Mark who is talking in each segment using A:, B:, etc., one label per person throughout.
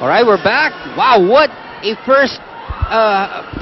A: All right, we're back. Wow, what a first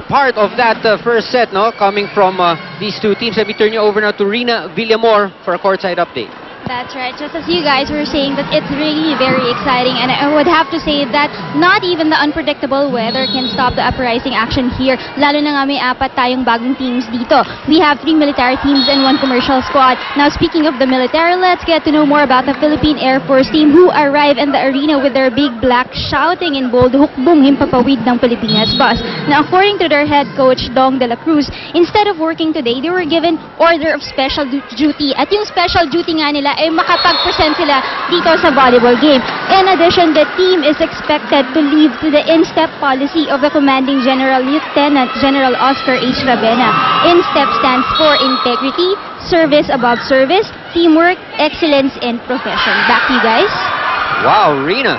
A: part of that first set, no? Coming from these two teams. Let me turn you over now to Rina Villamor for a courtside update.
B: That's right. Just as you guys were saying, that it's really very exciting, and I would have to say that not even the unpredictable weather can stop the uprising action here. Lalo na nga may 4 tayong bagong teams dito. We have 3 military teams and 1 commercial squad. Now, speaking of the military, let's get to know more about the Philippine Air Force team who arrived in the arena with their big black shouting in bold, "Hukbong himpapawid ng Pilipinas bus." Now, according to their head coach, Dong De La Cruz, instead of working today, they were given order of special duty. At yung special duty nga nila ay makapag-present sila dito sa volleyball game. In addition, the team is expected to live to the in-step policy of the Commanding General Lieutenant General Oscar H. Ravena. In-step stands for integrity, service above service, teamwork, excellence, and profession. Back to you guys.
A: Wow, Rina.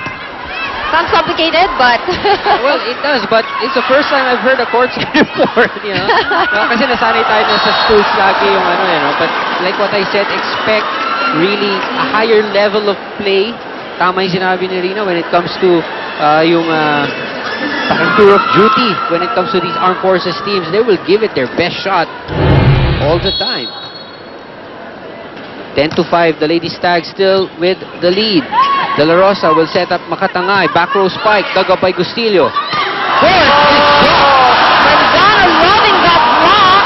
C: Sounds complicated, but...
A: Well, it does, but it's the first time I've heard a courtside report, you know? Kasi nasanay tayo na sa schools lagi yung ano, you know? But like what I said, expect really a higher level of play. Tama yung sinabi ni Rina when it comes to yung parang tour of duty. When it comes to these armed forces teams, they will give it their best shot all the time. 10-5, the Lady Stags still with the lead. De La Rosa will set up Makatangay. Back row spike, dug up by Gustillo.
C: Manzano loving that block.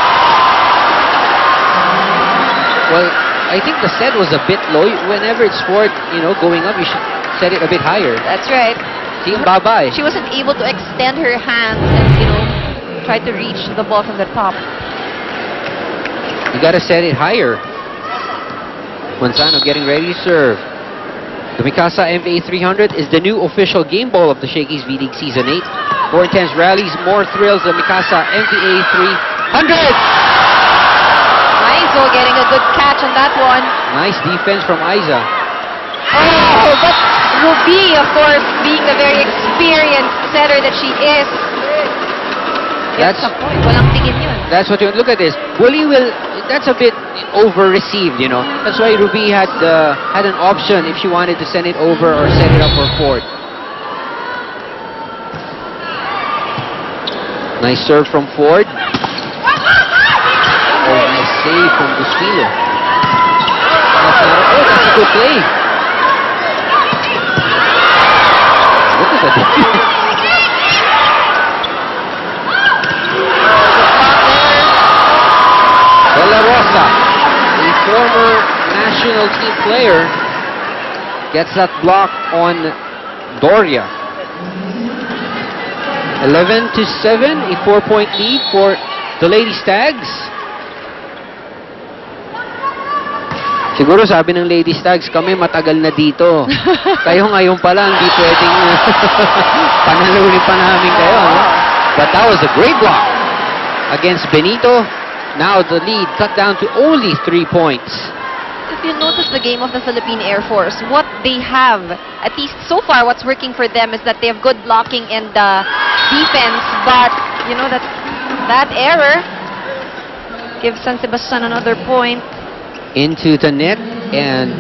A: Well, I think the set was a bit low. Whenever it's scored, you know, going up, you should set it a bit higher.
C: That's right.
A: See, bye-bye.
C: She wasn't able to extend her hands and, you know, try to reach the ball from the top.
A: You gotta set it higher. Manzano getting ready to serve. The Mikasa MVA 300 is the new official game ball of the Shakey's V-League Season 8. More intense rallies, more thrills. The Mikasa MVA 300!
C: Aizo getting a good catch on that one.
A: Nice defense from Aiza.
C: Oh, but Ruby, of course, being the very experienced setter that she is.
A: That's
C: the point. Walang tingin yun.
A: That's what you look at this. Bully will. That's a bit over-received, you know. That's why Ruby had an option if she wanted to send it over or set it up for Ford. Nice serve from Ford. Oh, nice save from Gustillo. That's a good play. Look at that. De La Rosa, a former national team player, gets that block on Doria. 11-7, a 4-point lead for the Lady Stags. Siguro sabi ng Lady Stags, kami matagal na dito. Kayo ngayon pa lang, hindi pwedeng panalunin pa namin kayo. No? But that was a great block against Benito. Now the lead cut down to only 3 points.
C: If you notice the game of the Philippine Air Force, what they have, at least so far, what's working for them is that they have good blocking and defense. But, you know, that error gives San Sebastian another point.
A: Into the net, and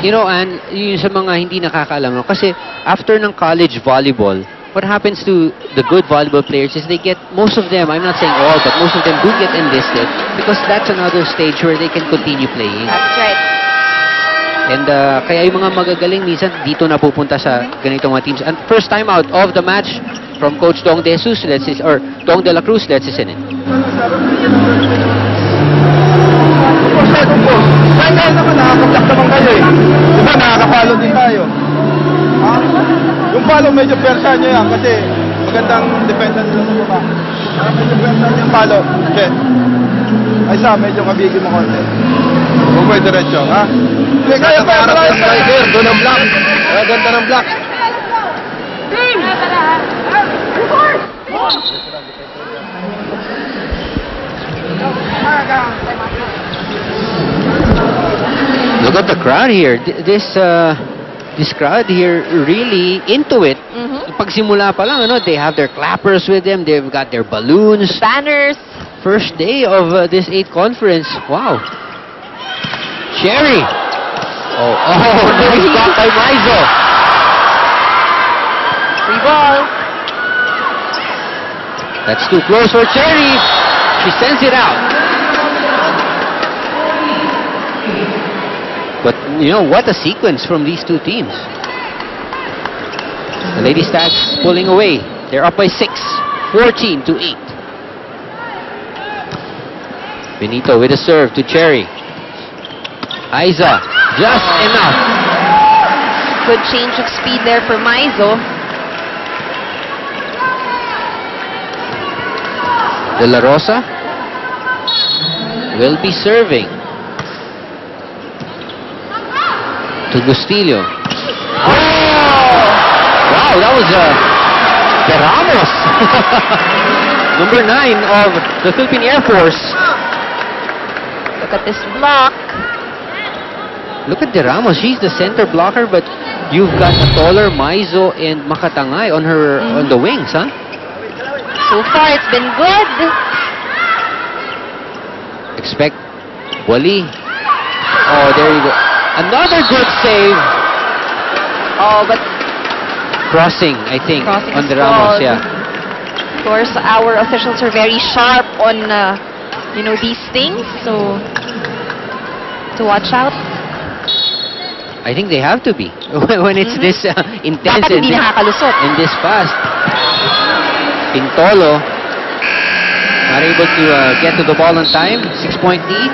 A: you know, and yun sa mga hindi nakakaalam, no? Kasi after ng college volleyball, what happens to the good volleyball players is they get, most of them, I'm not saying all, but most of them do get enlisted because that's another stage where they can continue playing.
C: That's right.
A: And kaya yung mga magagaling minsan dito na pupunta sa ganitong mga teams. And first time out of the match from Coach Dong De Jesus, Dong De La Cruz, let's listen in.
D: Kaya naman, nakakablock naman kayo eh. Diba, nakakapalo din tayo. Ha? Yung palo, medyo persa nyo yan kasi magandang depensa nila sa baba. Medyo persa nyo yung palo. Okay. Ay sa, medyo mabigi mo konti. Huwag mo yung diretsyo, ha? Hindi, kaya pa, marami pa. Doon ang block. Kaya ganda ng block.
A: Look at the crowd here. This crowd here really into it. Pagsimula pa lang, ano, they have their clappers with them. They've got their balloons.
C: Banners.
A: First day of this 8th conference. Wow. Cherry. Oh, nice block by Maizo.
C: Free ball.
A: That's too close for Cherry. She sends it out. But, you know, what a sequence from these two teams. The Lady Stags pulling away. They're up by 6. 14-8. Benito with a serve to Cherry. Aiza, just enough.
C: Good change of speed there for Maizo.
A: De La Rosa will be serving to Bustillo.
C: Oh!
A: Wow, that was De Ramos. Number 9 of the Philippine Air Force.
C: Look at this block.
A: Look at De Ramos. She's the center blocker, but you've got a taller Maizo and Makatangay on her on the wings, huh?
C: So far, it's been good.
A: Expect Wally. Oh, there you go. Another good save.
C: Oh, but
A: Crossing, I think,
C: Crossing
A: on
C: is
A: De Ramos,
C: called.
A: yeah.
C: of course, our officials are very sharp on, you know, these things. So, to watch out.
A: I think they have to be when it's this intense
C: Dapat hindi nakakalusot.
A: and this fast. Pintolo are able to get to the ball on time. 6-point lead.